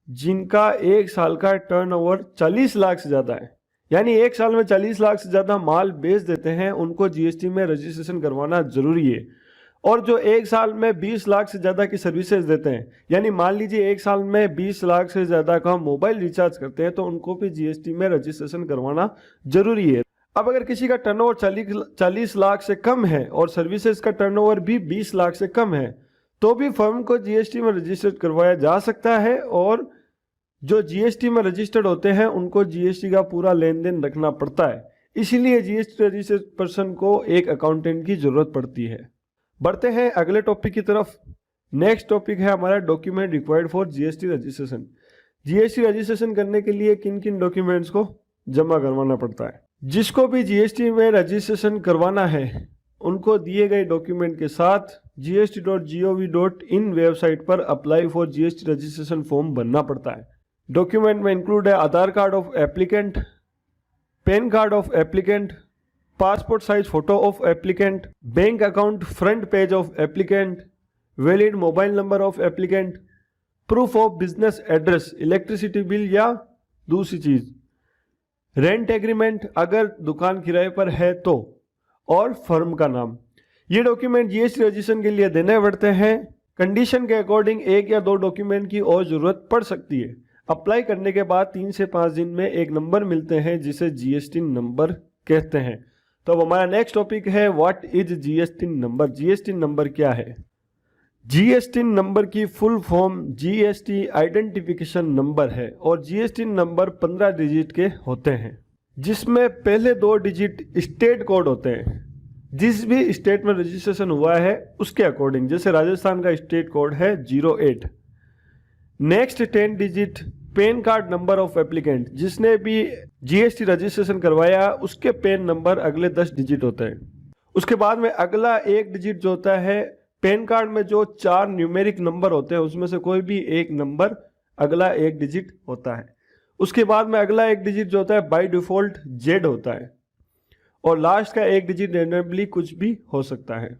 जिनका एक साल का टर्नओवर 40 लाख से ज़्यादा है, यानी एक साल में 40 लाख से ज़्यादा माल बेच देते हैं, उनको जीएसटी में रजिस्ट्रेशन करवाना जरूरी है। और जो एक साल में 20 लाख से ज़्यादा की सर्विसेज देते हैं, यानी मान लीजिए एक साल में 20 लाख से ज़्यादा का मोबाइल रिचार्ज करते हैं, तो उनको भी जीएसटी में रजिस्ट्रेशन करवाना जरूरी है। अब अगर किसी का टर्नओवर 40 लाख से कम है और सर्विसेज का टर्नओवर भी 20 लाख से कम है, तो भी फर्म को जीएसटी में रजिस्टर्ड करवाया जा सकता है। और जो जीएसटी में रजिस्टर्ड होते हैं उनको जीएसटी का पूरा लेन देन रखना पड़ता है, इसीलिए जीएसटी रजिस्टर्ड पर्सन को एक अकाउंटेंट की जरूरत पड़ती है। बढ़ते हैं अगले टॉपिक की तरफ। नेक्स्ट टॉपिक है हमारा document required for GST registration. GST registration करने के लिए किन किन डॉक्यूमेंट्स को जमा करवाना पड़ता है। जिसको भी जीएसटी में रजिस्ट्रेशन करवाना है उनको दिए गए डॉक्यूमेंट के साथ gst.gov.in वेबसाइट पर apply for GST registration form भरना पड़ता है। डॉक्यूमेंट में इंक्लूड है Aadhaar card of applicant, PAN card of applicant, passport size photo of applicant, bank account front page of applicant, valid mobile number of applicant, proof of business address, electricity bill या दूसरी चीज, rent agreement अगर दुकान किराए पर है तो, और फर्म का नाम। ये डॉक्यूमेंट जीएसटी रजिस्ट्रेशन के लिए देने पड़ते हैं। कंडीशन के अकॉर्डिंग एक या दो डॉक्यूमेंट की और जरूरत पड़ सकती है। अप्लाई करने के बाद 3 से 5 दिन में एक नंबर मिलते हैं जिसे जीएसटी नंबर कहते हैं। तो अब हमारा नेक्स्ट टॉपिक है what is GST number. GST number क्या है। जीएसटी नंबर की full form GST identification number है और जीएसटी नंबर 15 डिजिट के होते हैं, जिसमें पहले 2 डिजिट स्टेट कोड होते हैं। जिस भी स्टेट में रजिस्ट्रेशन हुआ है उसके अकॉर्डिंग, जैसे राजस्थान का स्टेट कोड है 08। Next 10 digit pan card number of applicant, जिसने भी जीएसटी रजिस्ट्रेशन करवाया उसके पैन नंबर अगले 10 डिजिट होते हैं। उसके बाद में अगला 1 डिजिट जो होता है, पैन कार्ड में जो 4 न्यूमेरिक नंबर होते हैं उसमें से कोई भी एक नंबर अगला 1 डिजिट होता है। उसके बाद में अगला 1 डिजिट जो होता है बाय डिफॉल्ट जेड होता है और लास्ट का 1 डिजिट रैंडमली कुछ भी हो सकता है।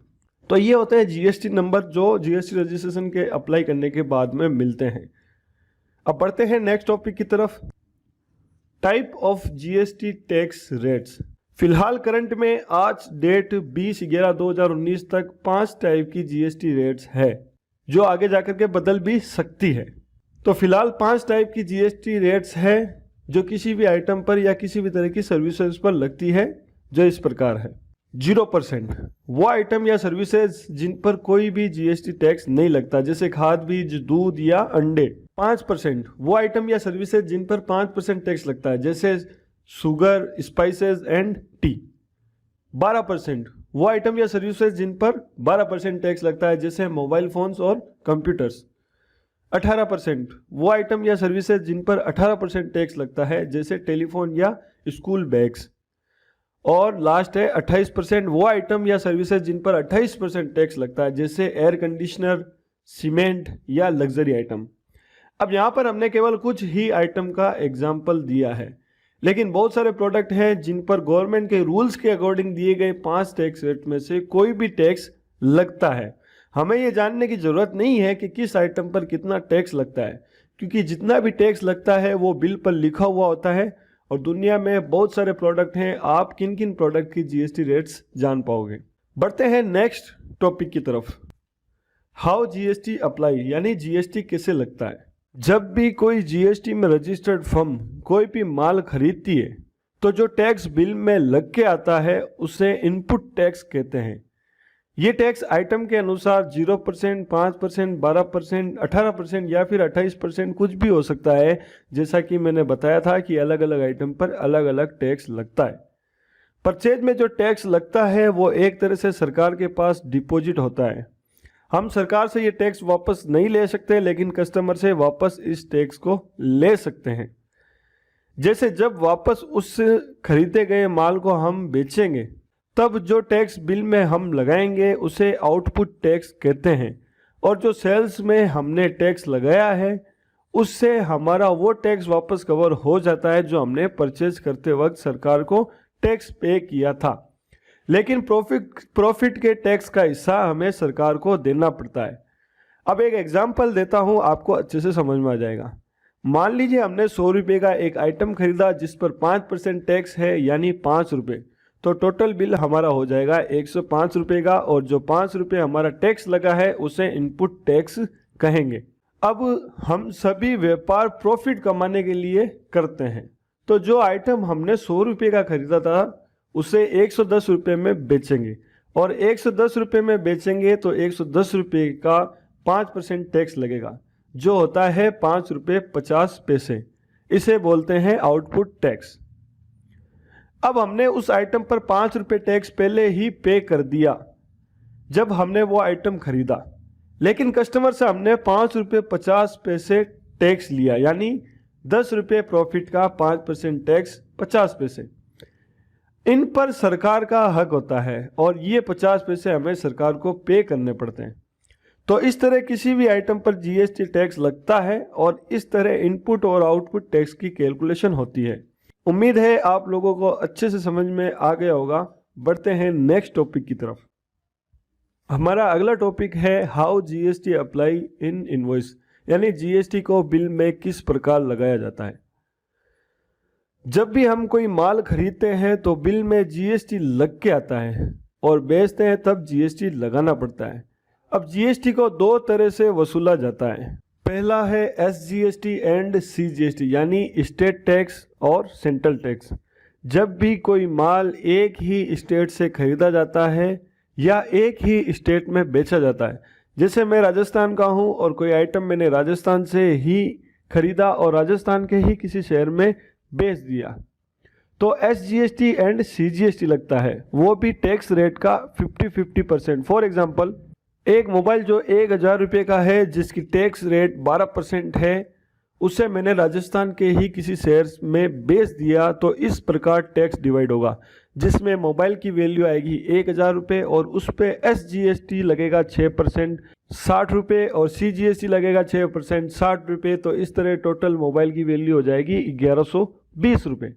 तो ये होते हैं जीएसटी नंबर जो जीएसटी रजिस्ट्रेशन के अप्लाई करने के बाद में मिलते हैं। अब बढ़ते हैं नेक्स्ट टॉपिक की तरफ। Type of GST tax rates. फिलहाल करंट में आज डेट 20/11/2019 तक 5 टाइप की जीएसटी रेट्स है जो आगे जाकर के बदल भी सकती है। तो फिलहाल 5 टाइप की जीएसटी रेट्स है जो किसी भी आइटम पर या किसी भी तरह की सर्विसेज पर लगती है, जो इस प्रकार है। 0% वो आइटम या सर्विसेज जिन पर कोई भी जीएसटी टैक्स नहीं लगता, जैसे खाद बीज, दूध या अंडे। 5% वो आइटम या सर्विसेज जिन पर 5% टैक्स लगता है, जैसे शुगर, स्पाइसेस एंड टी। 12% वो आइटम या सर्विसेज जिन पर 12% टैक्स लगता है, जैसे मोबाइल फोन्स और कंप्यूटर्स। 18% वो आइटम या सर्विसेज जिन पर 18% टैक्स लगता है, जैसे टेलीफोन या स्कूल बैग्स। और लास्ट है 28% वो आइटम या सर्विसेज जिन पर 28% टैक्स लगता है, जैसे एयर कंडीशनर, सीमेंट या लग्जरी आइटम। अब यहाँ पर हमने केवल कुछ ही आइटम का एग्जाम्पल दिया है, लेकिन बहुत सारे प्रोडक्ट हैं जिन पर गवर्नमेंट के रूल्स के अकॉर्डिंग दिए गए 5 टैक्स रेट में से कोई भी टैक्स लगता है। हमें ये जानने की जरूरत नहीं है कि किस आइटम पर कितना टैक्स लगता है, क्योंकि जितना भी टैक्स लगता है वो बिल पर लिखा हुआ होता है और दुनिया में बहुत सारे प्रोडक्ट हैं, आप किन किन प्रोडक्ट की जीएसटी रेट्स जान पाओगे। बढ़ते हैं नेक्स्ट टॉपिक की तरफ। हाउ जीएसटी अप्लाई, यानी जीएसटी कैसे लगता है। जब भी कोई जीएसटी में रजिस्टर्ड फर्म कोई भी माल खरीदती है तो जो टैक्स बिल में लग के आता है उसे इनपुट टैक्स कहते हैं। ये टैक्स आइटम के अनुसार 0%, 5%, 12%, 18% या फिर 28% कुछ भी हो सकता है, जैसा कि मैंने बताया था कि अलग अलग आइटम पर अलग अलग टैक्स लगता है। परचेज में जो टैक्स लगता है वो एक तरह से सरकार के पास डिपॉजिट होता है। हम सरकार से ये टैक्स वापस नहीं ले सकते, लेकिन कस्टमर से वापस इस टैक्स को ले सकते हैं। जैसे जब वापस उस खरीदे गए माल को हम बेचेंगे तब जो टैक्स बिल में हम लगाएंगे उसे आउटपुट टैक्स कहते हैं, और जो सेल्स में हमने टैक्स लगाया है उससे हमारा वो टैक्स वापस कवर हो जाता है जो हमने परचेज करते वक्त सरकार को टैक्स पे किया था। लेकिन प्रॉफिट के टैक्स का हिस्सा हमें सरकार को देना पड़ता है। अब एक एग्जांपल देता हूं, आपको अच्छे से समझ में आ जाएगा। मान लीजिए हमने 100 रुपये का एक आइटम खरीदा जिस पर 5% टैक्स है यानी 5 रुपये, तो टोटल बिल हमारा हो जाएगा 105 रुपये का, और जो 5 रुपये हमारा टैक्स लगा है उसे इनपुट टैक्स कहेंगे। अब हम सभी व्यापार प्रॉफिट कमाने के लिए करते हैं, तो जो आइटम हमने 100 रुपये का खरीदा था उसे 110 रुपये में बेचेंगे, और 110 रुपये में बेचेंगे तो 110 रुपये का 5% टैक्स लगेगा जो होता है 5 रुपये 50 पैसे। इसे बोलते हैं आउटपुट टैक्स। अब हमने उस आइटम पर 5 रुपये टैक्स पहले ही पे कर दिया जब हमने वो आइटम खरीदा, लेकिन कस्टमर से हमने 5 रुपये 50 पैसे टैक्स लिया, यानी 10 रुपये प्रॉफिट का 5% टैक्स 50 पैसे। इन पर सरकार का हक होता है और ये 50 पैसे हमें सरकार को पे करने पड़ते हैं। तो इस तरह किसी भी आइटम पर जीएसटी टैक्स लगता है और इस तरह इनपुट और आउटपुट टैक्स की कैलकुलेशन होती है। उम्मीद है आप लोगों को अच्छे से समझ में आ गया होगा। बढ़ते हैं नेक्स्ट टॉपिक की तरफ। हमारा अगला टॉपिक है how GST apply in invoice, यानी जीएसटी को बिल में किस प्रकार लगाया जाता है। जब भी हम कोई माल खरीदते हैं तो बिल में जीएसटी लग के आता है और बेचते हैं तब जीएसटी लगाना पड़ता है। अब जीएसटी को दो तरह से वसूला जाता है। पहला है एसजीएसटी एंड सीजीएसटी, यानी स्टेट टैक्स और सेंट्रल टैक्स। जब भी कोई माल एक ही स्टेट से खरीदा जाता है या एक ही स्टेट में बेचा जाता है, जैसे मैं राजस्थान का हूं और कोई आइटम मैंने राजस्थान से ही खरीदा और राजस्थान के ही किसी शहर में बेच दिया, तो एसजीएसटी एंड सीजीएसटी लगता है, वो भी टैक्स रेट का 50-50%। फॉर एग्जांपल, एक मोबाइल जो 1000 रुपये का है जिसकी टैक्स रेट 12% है, उसे मैंने राजस्थान के ही किसी शहर में बेच दिया, तो इस प्रकार टैक्स डिवाइड होगा, जिसमें मोबाइल की वैल्यू आएगी 1000 रुपये और उस पर एसजीएसटी लगेगा 6% 60 रुपये और सीजीएसटी लगेगा 6% 60 रुपये। तो इस तरह टोटल मोबाइल की वैल्यू हो जाएगी 1120 रुपये।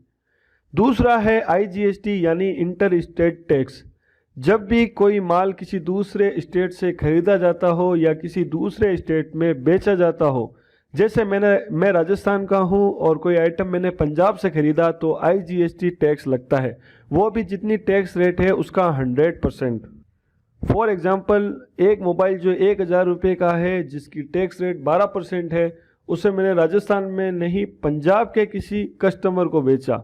दूसरा है आईजीएसटी, यानी इंटर स्टेट टैक्स। जब भी कोई माल किसी दूसरे स्टेट से खरीदा जाता हो या किसी दूसरे स्टेट में बेचा जाता हो, जैसे मैं राजस्थान का हूं और कोई आइटम मैंने पंजाब से खरीदा, तो आईजीएसटी टैक्स लगता है, वो भी जितनी टैक्स रेट है उसका 100%। फॉर एग्जांपल, एक मोबाइल जो 1000 रुपये का है जिसकी टैक्स रेट 12% है, उसे मैंने राजस्थान में नहीं पंजाब के किसी कस्टमर को बेचा,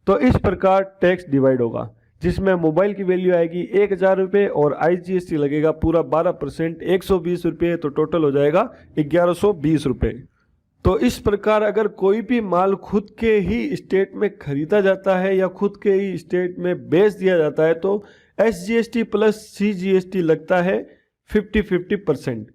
तो इस प्रकार टैक्स डिवाइड होगा, जिसमें मोबाइल की वैल्यू आएगी 1000 रुपये और आईजीएसटी लगेगा पूरा 12% 120 रुपये, तो टोटल हो जाएगा 1120 रुपये। तो इस प्रकार अगर कोई भी माल खुद के ही स्टेट में खरीदा जाता है या खुद के ही स्टेट में बेच दिया जाता है, तो एसजीएसटी प्लस सीजीएसटी लगता है 50-50%।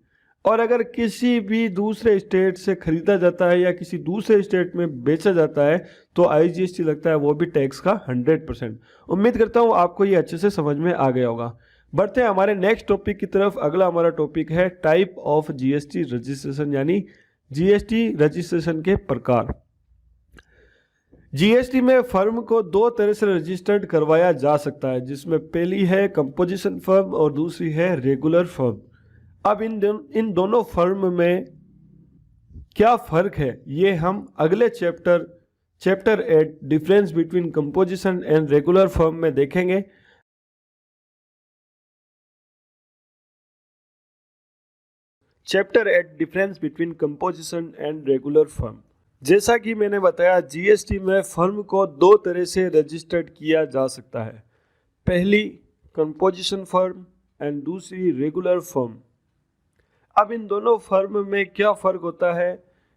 और अगर किसी भी दूसरे स्टेट से खरीदा जाता है या किसी दूसरे स्टेट में बेचा जाता है, तो आईजीएसटी लगता है, वो भी टैक्स का 100%। उम्मीद करता हूँ आपको ये अच्छे से समझ में आ गया होगा। बढ़ते हैं हमारे नेक्स्ट टॉपिक की तरफ। अगला हमारा टॉपिक है टाइप ऑफ जीएसटी रजिस्ट्रेशन, यानी जीएसटी रजिस्ट्रेशन के प्रकार। जीएसटी में फर्म को दो तरह से रजिस्टर्ड करवाया जा सकता है, जिसमें पहली है कंपोजिशन फर्म और दूसरी है रेगुलर फर्म। अब इन दोनों फर्म में क्या फ़र्क है ये हम अगले chapter 8 difference between composition and regular firm में देखेंगे। Chapter 8 difference between composition and regular firm. जैसा कि मैंने बताया, जीएसटी में फर्म को दो तरह से रजिस्टर्ड किया जा सकता है, पहली कंपोजिशन फर्म एंड दूसरी रेगुलर फर्म। अब इन दोनों फर्म में क्या फ़र्क होता है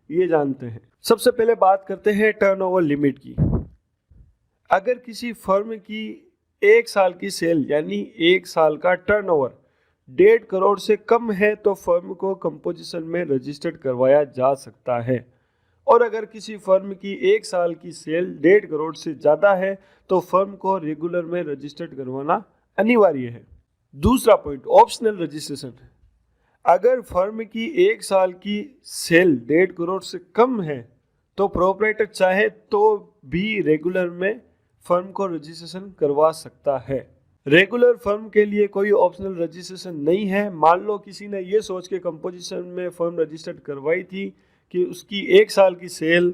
ये जानते हैं। सबसे पहले बात करते हैं टर्नओवर लिमिट की। अगर किसी फर्म की 1 साल की सेल यानी 1 साल का टर्नओवर 1.5 करोड़ से कम है, तो फर्म को कंपोजिशन में रजिस्टर्ड करवाया जा सकता है। और अगर किसी फर्म की 1 साल की सेल 1.5 करोड़ से ज़्यादा है, तो फर्म को रेगुलर में रजिस्टर्ड करवाना अनिवार्य है। दूसरा पॉइंट, ऑप्शनल रजिस्ट्रेशन। अगर फर्म की 1 साल की सेल 1.5 करोड़ से कम है, तो प्रोपराइटर चाहे तो भी रेगुलर में फर्म को रजिस्ट्रेशन करवा सकता है। रेगुलर फर्म के लिए कोई ऑप्शनल रजिस्ट्रेशन नहीं है। मान लो किसी ने ये सोच के कंपोजिशन में फर्म रजिस्टर्ड करवाई थी कि उसकी एक साल की सेल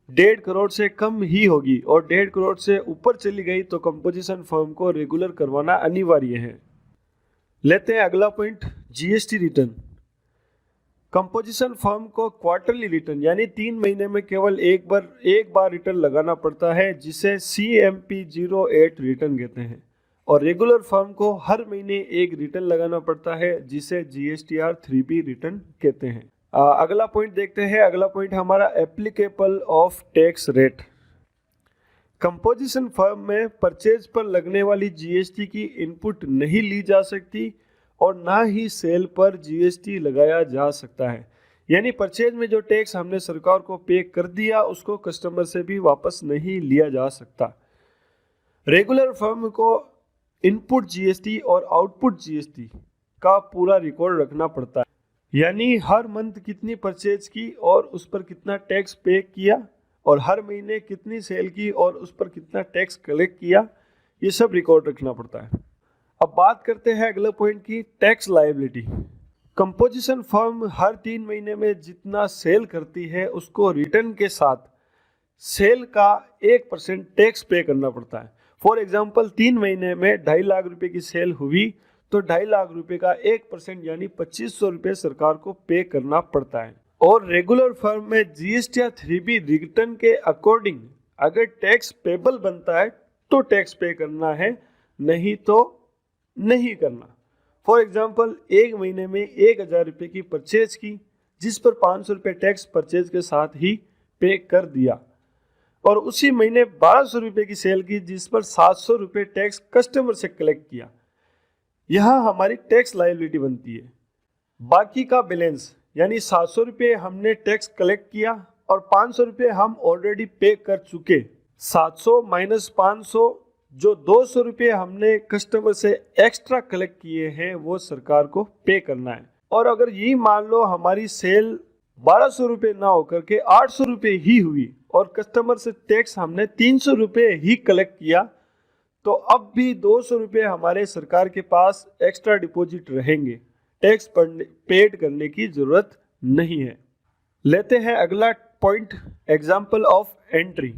1.5 करोड़ से कम ही होगी और 1.5 करोड़ से ऊपर चली गई तो कंपोजिशन फर्म को रेगुलर करवाना अनिवार्य है। लेते हैं अगला point, GST return. Composition firm को क्वार्टरली रिटर्न यानी 3 महीने में केवल एक बार रिटर्न लगाना पड़ता है, जिसे CMP 08 रिटर्न कहते हैं, और रेगुलर फर्म को हर महीने एक रिटर्न लगाना पड़ता है, जिसे GSTR 3B रिटर्न कहते हैं। अगला पॉइंट देखते हैं। अगला पॉइंट हमारा applicable of tax rate. Composition firm में परचेज पर लगने वाली GST की इनपुट नहीं ली जा सकती और ना ही सेल पर GST लगाया जा सकता है। यानी परचेज में जो टैक्स हमने सरकार को पे कर दिया उसको कस्टमर से भी वापस नहीं लिया जा सकता। रेगुलर फर्म को इनपुट GST और आउटपुट GST का पूरा रिकॉर्ड रखना पड़ता है, यानी हर मंथ कितनी परचेज की और उस पर कितना टैक्स पे किया और हर महीने कितनी सेल की और उस पर कितना टैक्स कलेक्ट किया, ये सब रिकॉर्ड रखना पड़ता है। अब बात करते हैं अगले पॉइंट की, टैक्स लायबिलिटी। कंपोजिशन फर्म हर 3 महीने में जितना सेल करती है उसको रिटर्न के साथ सेल का 1% टैक्स पे करना पड़ता है। फॉर एग्जाम्पल 3 महीने में 2.5 लाख रुपए की सेल हुई तो 2.5 लाख रुपए का 1% यानी 2500 रुपये सरकार को पे करना पड़ता है। और रेगुलर फर्म में GSTR 3B रिटर्न के अकॉर्डिंग अगर टैक्स पेबल बनता है तो टैक्स पे करना है, नहीं तो नहीं करना। फॉर एग्जाम्पल 1 महीने में 1000 रुपये की परचेज की, जिस पर 500 रुपये टैक्स परचेज के साथ ही पे कर दिया, और उसी महीने 1200 रुपये की सेल की जिस पर 700 रुपये टैक्स कस्टमर से कलेक्ट किया, यहाँ हमारी टैक्स लायबिलिटी बनती है। बाकी का बैलेंस यानी 700 रुपये हमने टैक्स कलेक्ट किया और 500 रुपये हम ऑलरेडी पे कर चुके, 700 माइनस 500 जो 200 रुपये हमने कस्टमर से एक्स्ट्रा कलेक्ट किए हैं वो सरकार को पे करना है। और अगर यही मान लो हमारी सेल 1200 रुपये ना होकर के 800 रुपये ही हुई और कस्टमर से टैक्स हमने 300 रुपये ही कलेक्ट किया, तो अब भी 200 रुपये हमारे सरकार के पास एक्स्ट्रा डिपॉजिट रहेंगे, टैक्स पेड करने की जरूरत नहीं है। लेते हैं अगला point, example of entry.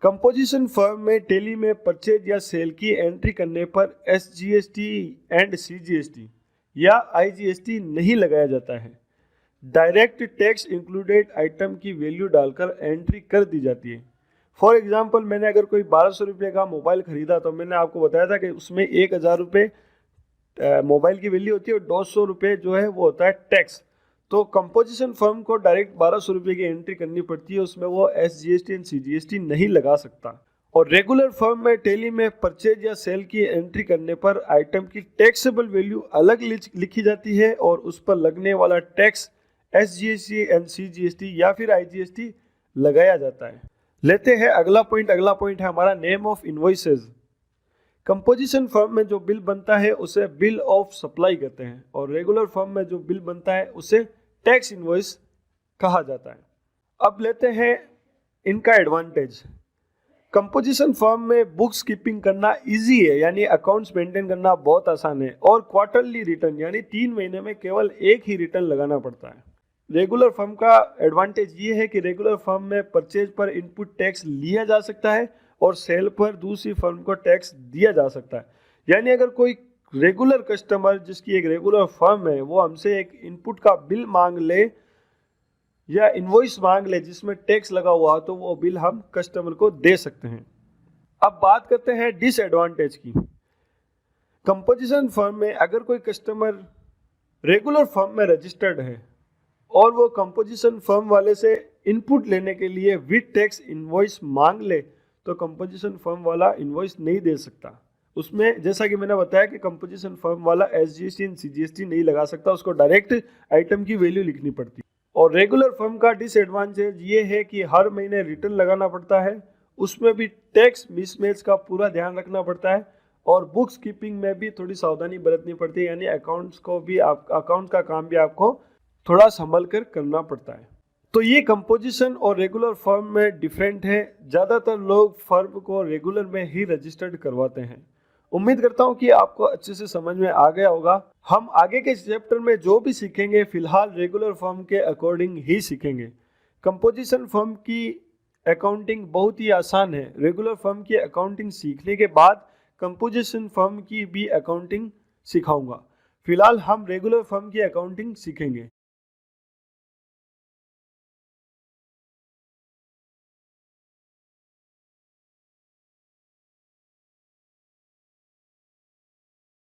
Composition firm में टेली में परचेज या सेल की एंट्री करने पर SGST एंड CGST या IGST नहीं लगाया जाता है। डायरेक्ट टैक्स इंक्लूडेड आइटम की वैल्यू डालकर एंट्री कर दी जाती है। फॉर एग्जाम्पल मैंने अगर कोई 1200 रुपये का मोबाइल खरीदा तो मैंने आपको बताया था कि उसमें 1000 रुपये मोबाइल की वैल्यू होती है और 200 रुपये जो है वो होता है टैक्स। तो कंपोजिशन फर्म को डायरेक्ट 1200 रुपये की एंट्री करनी पड़ती है, उसमें वो SGST एंड CGST नहीं लगा सकता। और रेगुलर फर्म में टेली में परचेज या सेल की एंट्री करने पर आइटम की टैक्सेबल वैल्यू अलग लिखी जाती है और उस पर लगने वाला टैक्स SGST एंड CGST या फिर IGST लगाया जाता है। लेते हैं अगला पॉइंट है हमारा name of invoices. Composition firm में जो बिल बनता है उसे बिल ऑफ सप्लाई कहते हैं और रेगुलर फर्म में जो बिल बनता है उसे टैक्स इनवॉइस कहा जाता है। अब लेते हैं इनका एडवांटेज। कंपोजिशन फर्म में बुक्स कीपिंग करना इजी है, यानी अकाउंट्स मेंटेन करना बहुत आसान है, और क्वार्टरली रिटर्न यानी 3 महीने में केवल एक ही रिटर्न लगाना पड़ता है। रेगुलर फर्म का एडवांटेज ये है कि रेगुलर फर्म में परचेज पर इनपुट टैक्स लिया जा सकता है और सेल पर दूसरी फर्म को टैक्स दिया जा सकता है। यानी अगर कोई रेगुलर कस्टमर जिसकी एक रेगुलर फर्म है वो हमसे एक इनपुट का बिल मांग ले या इनवॉइस मांग ले जिसमें टैक्स लगा हुआ तो वो बिल हम कस्टमर को दे सकते हैं। अब बात करते हैं डिसएडवांटेज की। कंपोजिशन फर्म में अगर कोई कस्टमर रेगुलर फर्म में रजिस्टर्ड है और वो कंपोजिशन फर्म वाले से इनपुट लेने के लिए विद टैक्स इनवॉइस मांग ले तो कंपोजिशन फर्म वाला इनवॉइस नहीं दे सकता। उसमें जैसा कि मैंने बताया कि कंपोजिशन फर्म वाला SGST एंड CGST नहीं लगा सकता, उसको डायरेक्ट आइटम की वैल्यू लिखनी पड़ती। और रेगुलर फर्म का डिसएडवांटेज ये है कि हर महीने रिटर्न लगाना पड़ता है, उसमें भी टैक्स मिसमैच का पूरा ध्यान रखना पड़ता है और बुक्स कीपिंग में भी थोड़ी सावधानी बरतनी पड़ती है, यानी अकाउंट का काम भी आपको थोड़ा संभल कर करना पड़ता है। तो ये कंपोजिशन और रेगुलर फर्म में डिफरेंट है। ज़्यादातर लोग फर्म को रेगुलर में ही रजिस्टर्ड करवाते हैं उम्मीद करता हूँ कि आपको अच्छे से समझ में आ गया होगा। हम आगे के चैप्टर में जो भी सीखेंगे फिलहाल रेगुलर फर्म के अकॉर्डिंग ही सीखेंगे। कंपोजिशन फर्म की अकाउंटिंग बहुत ही आसान है। रेगुलर फर्म की अकाउंटिंग सीखने के बाद कंपोजिशन फर्म की भी अकाउंटिंग सिखाऊंगा। फिलहाल हम रेगुलर फर्म की अकाउंटिंग सीखेंगे।